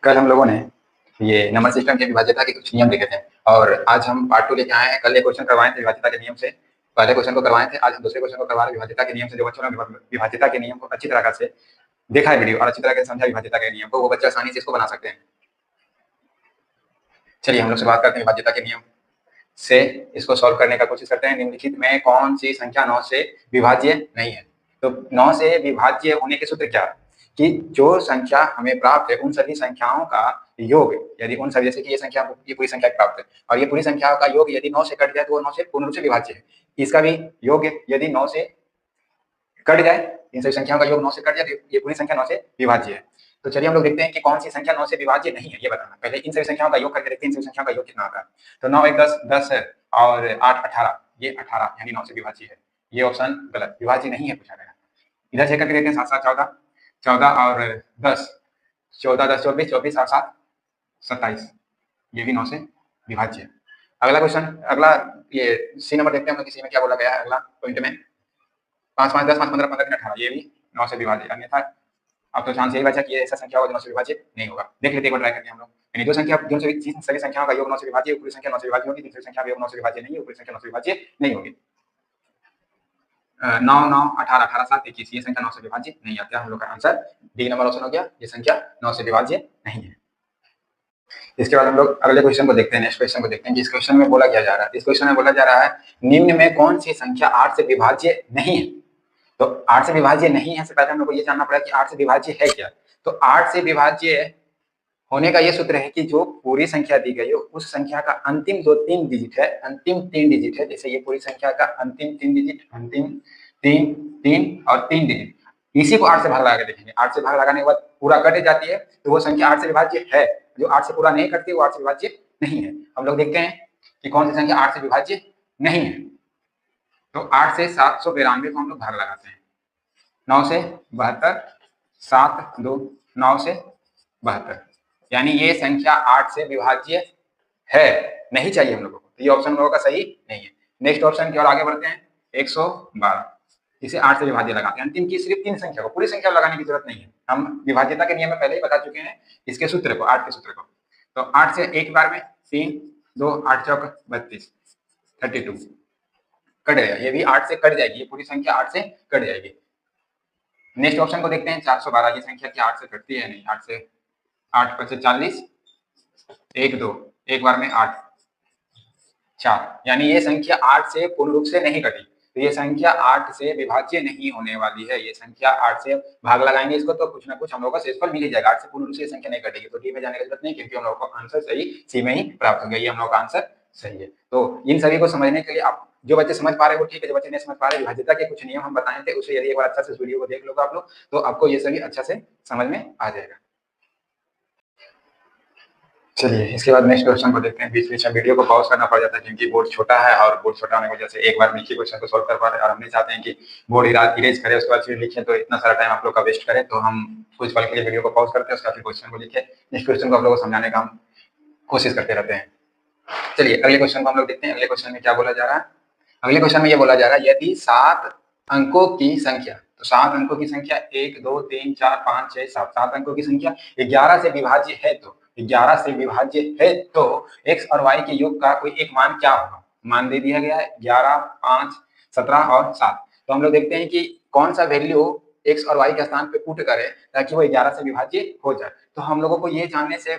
कल हम लोगों ने ये नंबर सिस्टम की विभाज्यता के कुछ नियम देखे थे और आज हम पार्ट 2 लेके आए हैं। कल एक क्वेश्चन करवाए थे विभाज्यता के नियम से, पहले क्वेश्चन को करवाए थे। आज हम दूसरे क्वेश्चन को करवा रहे हैं विभाज्यता के नियम से। जो बच्चों ने विभाज्यता के नियम को अच्छी तरह से देखा है वीडियो और अच्छी तरह से समझा विभाज्यता के नियम को, वो बच्चे आसानी से इसको बना सकते हैं। चलिए हम लोग शुरुआत करते हैं विभाज्यता के नियम से। इसको सॉल्व करने का कोशिश करते हैं। निम्नलिखित में कौन सी संख्या 9 से विभाज्य नहीं है? तो 9 से विभाज्य होने के सूत्र क्या है कि जो संख्या हमें प्राप्त है उन सभी संख्याओं का योग, यदि उन सभी, जैसे कि ये पूरी संख्या प्राप्त है और ये पूरी संख्याओं का योग यदि 9 से कट जाए तो वो 9 से पूर्ण रूप से विभाज्य है। इसका भी योग यदि 9 से कट जाए, इन सभी संख्याओं का योग 9 से कट जाए तो ये पूरी संख्या 9 से विभाज्य है। तो चलिए हम लोग देखते हैं कि कौन सी संख्या 9 से विभाज्य नहीं है, ये बताना। पहले इन सभी संख्याओं का योग करके देखते हैं इन सभी संख्याओं का योग कितना आता है। तो 9 1 10, 10 है और 8 18, ये 18 यानी 9 से विभाज्य है। ये ऑप्शन गलत, विभाज्य नहीं है पूछा गया। इधर चेक करके देखते हैं 7 7 14, 14 और 10, 14 10 24, 24 और 7 27, ये भी 9 से विभाज्य है। अगला क्वेश्चन, अगला ये सी नंबर देखते हैं हम, किसी में क्या बोला गया है। अगला पॉइंट में 5 5 10 5 15 15 18, ये भी 9 से विभाज्य। अन्यथा अब तो चांस यही बचा कि ऐसा संख्या होगा जो 9 से विभाज्य नहीं होगा। देख लेते हैं, एक बार ट्राई करते हैं हम लोग। यानी जो संख्या, जो सभी संख्याओं का योग 9 से विभाज्य, पूरी संख्या 9 से विभाज्य होगी। दूसरी संख्या का योग 9 से विभाज्य नहीं है, पूरी संख्या 9 से विभाज्य नहीं होगी। 9 9 18 18 7 21, ये संख्या 9 से विभाज्य नहीं आती है। हम लोग का आंसर डी नंबर ऑप्शन हो गया, ये संख्या 9 से विभाज्य नहीं है। इसके बाद हम लोग अगले क्वेश्चन को देखते हैं, नेक्स्ट क्वेश्चन को देखते हैं कि इस क्वेश्चन में बोला क्या जा रहा है। इस क्वेश्चन में बोला जा रहा है निम्न में कौन सी संख्या 8 से विभाज्य नहीं है? तो 8 से विभाज्य नहीं है से पहले हम लोग को ये जानना पड़ेगा कि 8 से विभाज्य है क्या। तो 8 से विभाज्य होने का ये सूत्र है कि जो पूरी संख्या दी गई हो उस संख्या का अंतिम जो 3 डिजिट है, अंतिम 3 डिजिट है, जैसे ये पूरी संख्या का अंतिम 3 डिजिट, अंतिम 3 3 और 3 डिजिट, इसी को 8 से भाग लगा के देखेंगे। 8 से भाग लगाने के बाद पूरा कट जाती है तो वो संख्या 8 से विभाज्य है। जो 8 से पूरा नहीं कटती वो 8 से विभाज्य नहीं है। हम लोग देखते हैं कि कौन सी संख्या 8 से विभाज्य नहीं है। तो 8 से 792 को हम लोग भाग लगाते हैं। 9 से 72, 7 2 9 से 72, यानी ये संख्या 8 से विभाज्य है, नहीं चाहिए हम लोगों को। तो ये ऑप्शन हम लोगों का सही नहीं है। नेक्स्ट ऑप्शन की ओर आगे बढ़ते हैं, 112, इसे 8 से विभाज्य लगाते हैं। अंतिम की सिर्फ 3 संख्या को, पूरी संख्या लगाने की जरूरत नहीं है। हम विभाज्यता के नियम में पहले ही बता चुके हैं इसके सूत्र को, 8 के सूत्र को। तो 8 से एक बार में 3 2 8 चौक 32, 32 कट गया। ये भी 8 से कट जाएगी, ये पूरी संख्या 8 से कट जाएगी। नेक्स्ट ऑप्शन को देखते हैं, 412, ये संख्या क्या 8 से कटती है? नहीं, 8 से 8 5 40, 1 2, एक बार में 8 4, यानी ये संख्या 8 से पूर्ण रूप से नहीं कटी। तो ये संख्या 8 से विभाज्य नहीं होने वाली है। ये संख्या 8 से भाग लगाएंगे इसको तो कुछ ना कुछ हम लोगों का शेषफल मिल ही जाएगा। 8 से पूर्ण रूप से ये संख्या नहीं कटेगी। तो डी में जाने की जरूरत नहीं, क्योंकि हम लोग को आंसर सही सी में ही प्राप्त हो गया। ये हम लोग का आंसर सही है। तो इन सभी को समझने के लिए आप जो बच्चे समझ पा रहे हो ठीक है, जो बच्चे नहीं समझ पा रहे, विभाज्यता के कुछ नियम हम बताए थे, उसे यदि एक बार अच्छा से वीडियो को देख लोगे आप लोग तो आपको ये सभी अच्छा से समझ में आ जाएगा। चलिए इसके बाद नेक्स्ट क्वेश्चन को देखते हैं। बीच बीच में वीडियो को पॉज करना पड़ जाता है क्योंकि बोर्ड छोटा है और बोर्ड छोटा होने की वजह से एक बार में एक ही क्वेश्चन को सॉल्व कर पा रहे हैं और हम नहीं चाहते हैं कि बोर्ड इरेज करें उसके बाद फिर लिखें तो इतना सारा टाइम आप लोग का वेस्ट करें। तो हम कुछ पल के लिए वीडियो को पॉज करते हैं, उसका फिर क्वेश्चन को लिखे, नेक्स्ट क्वेश्चन को आप लोगों को समझाने का हम कोशिश करते रहते हैं। चलिए अगले क्वेश्चन को हम लोग देखते हैं। अगले क्वेश्चन में क्या बोला जा रहा है? अगले क्वेश्चन में ये बोला जा रहा है यदि 7 अंकों की संख्या, तो 7 अंकों की संख्या 1 2 3 4 5 6 7, 7 अंकों की संख्या 11 से विभाज्य है, तो 11 से विभाज्य है तो x और y के योग का कोई एक मान क्या होगा? मान दे दिया गया है 11 5 17 और 7। तो हम लोग देखते हैं कि कौन सा वैल्यू x और y के स्थान पे पुट करें ताकि वो 11 से विभाज्य हो जाए। तो हम लोगों को ये जानने से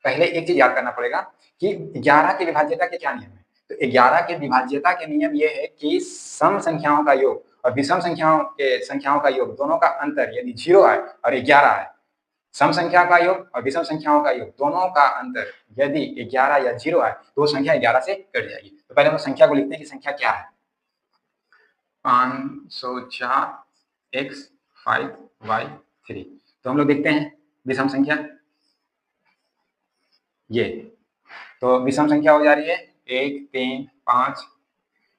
पहले एक चीज याद करना पड़ेगा कि 11 की विभाज्यता के क्या नियम है। तो 11 के विभाज्यता के नियम ये है कि सम संख्याओं का योग और विषम संख्याओं का योग दोनों का अंतर यदि 0 है और 11 है, सम संख्या का योग और विषम संख्याओं का योग दोनों का अंतर यदि 11 या 0 है तो वो संख्या 11 से कट जाएगी। तो पहले हम संख्या को लिखते हैं कि संख्या क्या है। 504 x 5 y 3। तो हम लोग देखते हैं विषम संख्या, ये तो विषम संख्या हो जा रही है 1 3 5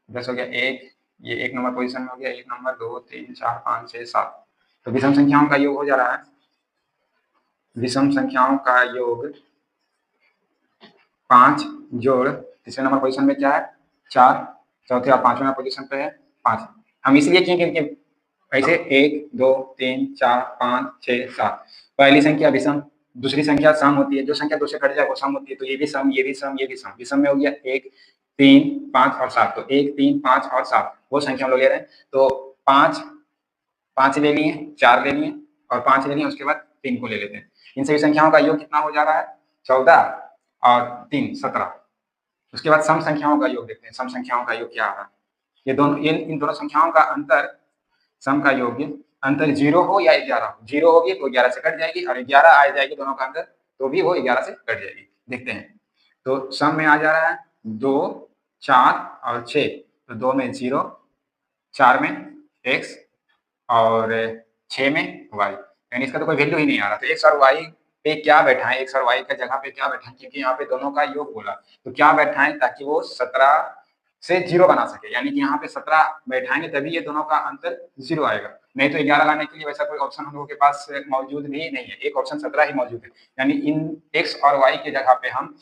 10 हो गया, 1 ये 1 नंबर पोजीशन में हो गया, 1 नंबर 2 3 4 5 6 7। तो विषम संख्याओं का योग हो जा रहा है, विषम संख्याओं का योग 5 जोड़ तीसरे नंबर पोजीशन में क्या है 4, चौथे और पांचवें नंबर पोजीशन पे है 5। हम इसलिए किए क्योंकि ऐसे 1 2 3 4 5 6 7 पहली संख्या विषम दूसरी संख्या सम होती है, जो संख्या 2 से कट जाए वो सम होती है, तो ये भी सम, ये भी सम, ये भी सम। विषम में हो गया 1, 3, 5 और 7, तो 1, 3, 5 और 7 वो संख्या हम लोग ले रहे हैं। तो 5 ले लिए, 4 ले लिए और 5 ले लिए, उसके बाद 3 को ले लेते हैं। इन सभी संख्याओं का योग कितना हो जा रहा है? 14 और 3 17। उसके बाद सम संख्याओं का योग देखते हैं, सम संख्याओं का योग क्या आ रहा है। ये दोनों, इन दोनों संख्याओं का अंतर, सम का योग अंतर 0 हो या 11 हो। 0 होगी तो 11 से कट जाएगी, और 11 आ जाएगी दोनों का अंतर, तो भी वो 11 से कट जाएगी। देखते हैं, तो सम में आ जा रहा है 2, 4 और 6, तो 2 में 0, 4 में x और 6 में y, यानी इसका तो कोई वैल्यू ही नहीं आ रहा। तो x और y पे क्या बैठाएं, x और y का जगह पे क्या बैठाएं, क्योंकि यहाँ पे दोनों का योग बोला, तो क्या बैठाएं ताकि वो 17 से 0 बना सके, यानी कि यहाँ पे 17 बैठाएंगे तभी ये दोनों का अंतर 0 आएगा। नहीं तो 11 लाने के लिए वैसा कोई ऑप्शन हम लोगों के पास मौजूद भी नहीं है, एक ऑप्शन 17 ही मौजूद है। यानी इन x और y के जगह पे हम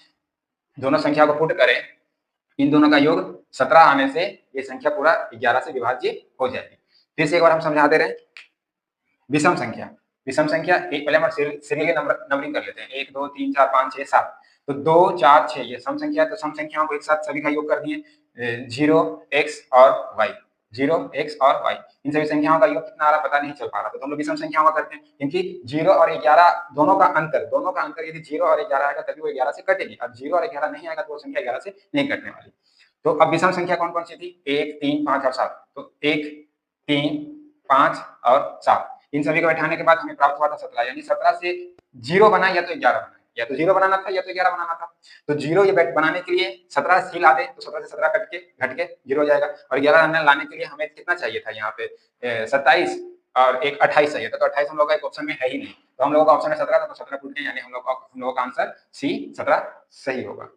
दोनों संख्या को पुट करें, इन दोनों का योग 17 आने से ये संख्या पूरा 11 से विभाज्य हो जाएगी। फिर से एक बार हम समझा दे रहे हैं। विषम संख्या, विषम संख्या एक पहले हम सीरियली नंबरिंग कर लेते हैं, 1, 2, 3, 4, 5, 6, 7। तो 2, 4, 6 ये सम संख्या है, तो सम संख्याओं को एक साथ सभी का योग कर दिए, 0, x और y, 0, x और y। इन सभी संख्याओं का योग कितना आ रहा पता नहीं चल पा रहा, तो हम लोग विषम संख्याओं का करते हैं, क्योंकि 0 और 11 दोनों का अंतर यदि 0 और 11 आएगा तभी वो 11 से कटेगी। अब 0 और 11 नहीं आएगा तो वो संख्या 11 से नहीं कटने वाली। तो अब विषम संख्या कौन कौन सी थी? 1, 3, 5 और 7। तो 1, 3, 5 और 7 इन सभी को बैठाने के बाद हमें प्राप्त हुआ था 17, यानी 17 से 0 बना या तो 11 बना, या तो 0 बनाना था या तो 11 बनाना था। तो 0 ये बनाने के लिए 17 सी ला दे, तो 17 से 17 घट के 0 हो जाएगा। और 11 लाने के लिए हमें कितना चाहिए था? यहाँ पे 27 और एक 28 चाहिए था, तो 28 हम लोग का एक ऑप्शन में है ही नहीं, तो हम लोगों का ऑप्शन है 17 था, तो 17 पूछ गए, यानी हम लोगों का आंसर सी 17 सही होगा।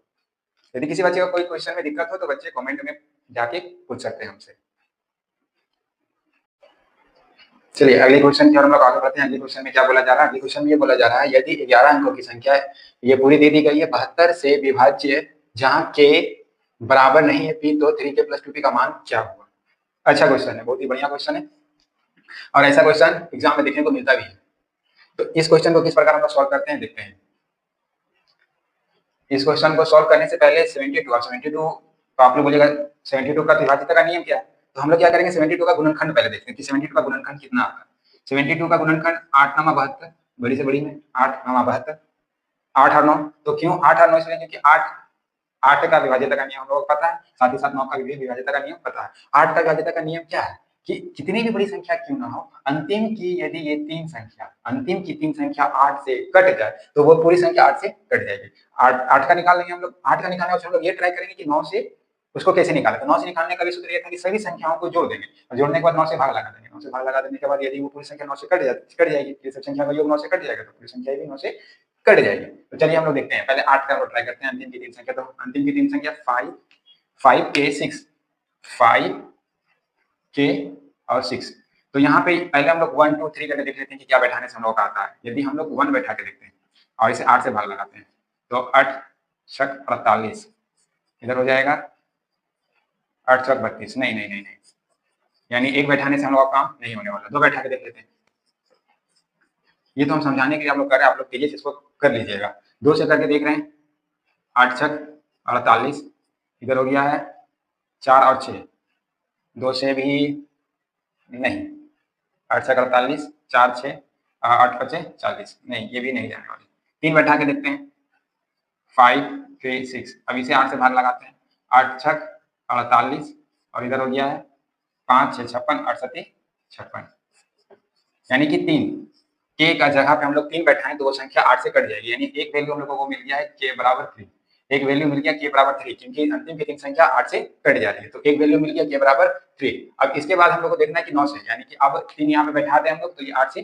यदि किसी बच्चे को कोई क्वेश्चन में दिक्कत हो तो बच्चे कमेंट में जाके पूछ सकते हैं हमसे। चलिए अगले क्वेश्चन की ओर हम लोग आगे बढ़ते हैं। अगले क्वेश्चन में क्या बोला जा रहा है? अगले क्वेश्चन में ये बोला जा रहा है, यदि 11 अंकों की संख्या है, ये पूरी दे दी गई है, 72 से विभाज्य जहां k बराबर नहीं है p, तो 3k + 2p का मान क्या हुआ? अच्छा क्वेश्चन है, बहुत ही बढ़िया क्वेश्चन है, और ऐसा क्वेश्चन एग्जाम में देखने को मिलता भी है। तो इस क्वेश्चन को किस प्रकार हम लोग सॉल्व करते हैं देखते हैं। इस क्वेश्चन को सॉल्व करने से पहले 72 और 72 तो आप लोग बोलेगा 72 का विभाज्यता का नियम क्या है? तो हम लोग क्या करेंगे, 72 का गुणनखंड पहले देखते हैं कि 72 का गुणनखंड कितना आता है। 72 का गुणनखंड 8 9 72, बड़ी से बड़ी में 8 9 72, 8 और 9। तो क्यों 8 और 9? इसलिए क्योंकि 8 का विभाज्यता का नियम हम लोगों को पता है, साथ ही साथ 9 का भी विभाज्यता का नियम पता है। 8 का विभाज्यता का नियम क्या है कि कितनी भी बड़ी संख्या क्यों ना हो, अंतिम की यदि ये तीन संख्या 8 से कट जाए तो वो पूरी संख्या 8 से कट जाएगी। 8 का निकाल लेंगे हम लोग। 8 का निकालने का हम लोग ये ट्राई करेंगे कि 9 से उसको कैसे निकालें। तो 9 से निकालने का भी सूत्र ये था कि सभी संख्याओं को जोड़ देंगे, और जोड़ने के बाद 9 से भाग लगा देंगे। 9 से भाग लगा देने के बाद यदि वो पूरी संख्या 9 से कट जाएगी, ये सब संख्या का योग 9 से कट जाएगा, तो पूरी संख्या भी 9 से कट जाएगी। तो चलिए हम लोग देखते हैं, पहले 8 का ट्राई करते हैं, अंतिम की तीन संख्या। तो अंतिम की तीन संख्या 5k 6, 5k और 6। तो यहाँ पे पहले हम लोग 1 2 3 करके देख लेते हैं कि क्या बैठाने से हम लोग का आता है। यदि हम लोग 1 बैठा के देखते हैं और इसे 8 से भाग लगाते हैं, तो 8 छक 48, इधर हो जाएगा 8 छक 32। नहीं, यानी एक बैठाने से हम लोग का काम नहीं होने वाला। 2 बैठा के देख लेते हैं। ये तो हम समझाने के लिए आप लोग कर रहे हैं, आप लोग तेजी से इसको कर लीजिएगा। 2 से करके देख रहे हैं, 8 छक 48, इधर हो गया है 4 और 6, 2 से भी नहीं, 8 छक 48, 4 6 8 5 40, नहीं ये भी नहीं जाने वाली। 3 बैठा के देखते हैं, 5 3 6। अब इसे 8 से भाग लगाते हैं, 8 छक 48 और इधर हो गया है 5 6 56, 8 7 56, यानी कि 3 के का जगह पे हम लोग 3 बैठाएं तो वो संख्या 8 से कट जाएगी। यानी एक वैल्यू हम लोगों को मिल गया है k बराबर 3, एक वैल्यू मिल गया k बराबर 3, क्योंकि अंतिम की तीन संख्या 8 से कट जा रही है, तो एक वैल्यू मिल गया k बराबर 3। अब इसके बाद हम लोग को देखना है कि 9 से, यानी कि अब 3 यहाँ पे बैठा दें हम लोग तो ये 8 से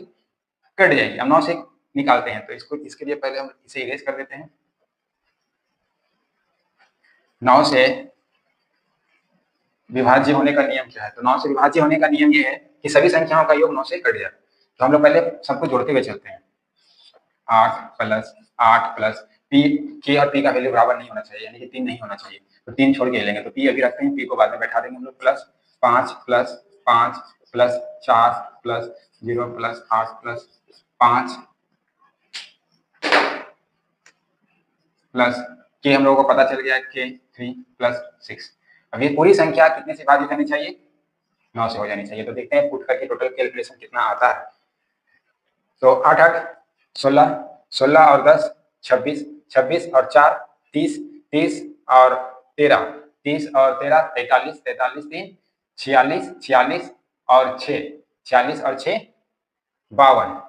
कट जाएगी। अब 9 से निकालते हैं, तो इसके लिए पहले हम इसे इरेज कर देते हैं। 9 से विभाज्य होने का नियम क्या है? तो 9 से विभाज्य होने का नियम ये है कि सभी संख्याओं का योग 9 से कट जाए। तो हम लोग पहले सबको जोड़ते हुए चलते हैं। 8 प्लस p, k और p का वैल्यू बराबर नहीं होना चाहिए, यानी कि 3 नहीं होना चाहिए, तो 3 छोड़ के लेंगे। तो p अभी रखते हैं, p को बाद में बैठा देंगे हम लोग। Plus 5 plus 5 plus 4 plus 0 plus 8 plus 5 plus के हम लोगों को पता चल गया के 3 प्लस 6। अब ये पूरी संख्या कितने से विभाजित होनी चाहिए? 9 से हो जानी चाहिए। तो देखते हैं पुट करके टोटल कैलकुलेशन कितना आता है। तो 8 8 16, 16 और 10 26, 26 और 4 30, 30 और 13, 30 और 13 43, 43 3 46, 46 और 6, 46 और 6 52,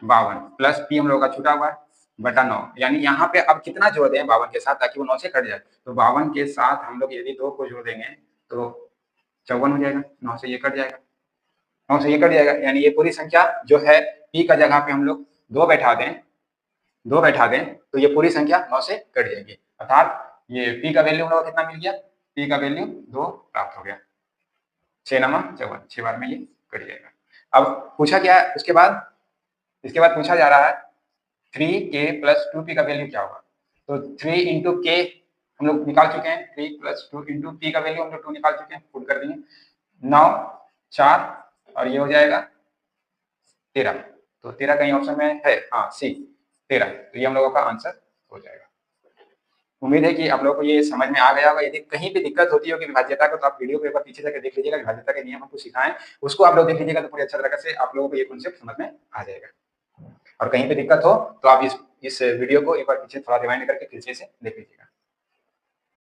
52 प्लस पी हम लोगों का छूटा हुआ है बटा 9। यानी यहाँ पे अब कितना जोड़ दें 52 के साथ ताकि वो 9 से कट जाए। तो 52 के साथ हम लोग यदि 2 को जोड़ देंगे तो 54 हो जाएगा, 9 से ये कट जाएगा, 9 से ये कट जाएगा। यानी ये पूरी संख्या जो है पी का जगह पे हम लोग 2 बैठा दें तो ये पूरी संख्या 9 से कट जाएगी। अर्थात ये पी का वैल्यू हम लोग कितना मिल गया? पी का वैल्यू 2 प्राप्त हो गया। 6 9 54, 6 बार में ये कट जाएगा। अब पूछा क्या है उसके बाद? इसके बाद पूछा जा रहा है 3k प्लस 2p का वैल्यू क्या होगा? तो 3 इंटू के हम लोग निकाल चुके हैं, 3 प्लस 2 इंटू पी का वैल्यू हम लोग 2 निकाल चुके हैं, पुट कर देंगे 9 4 और ये हो जाएगा 13। तो 13 कहीं ऑप्शन में है, हाँ सी 13। तो ये हम लोगों का आंसर हो जाएगा। उम्मीद है कि आप लोगों को ये समझ में आ गया होगा। यदि कहीं भी दिक्कत होती होगी विभाज्यता को तो आप वीडियो को एक बार पीछे जाकर देख लीजिएगा। विभाज्यता के नियम हमको सिखाएं, उसको आप लोग देख लीजिएगा तो पूरी अच्छा तरीके से आप लोगों को ये कॉन्सेप्ट समझ में आ जाएगा। और कहीं पे दिक्कत हो तो आप इस वीडियो को एक बार पीछे थोड़ा रिवाइंड करके फिर से देख लीजिएगा।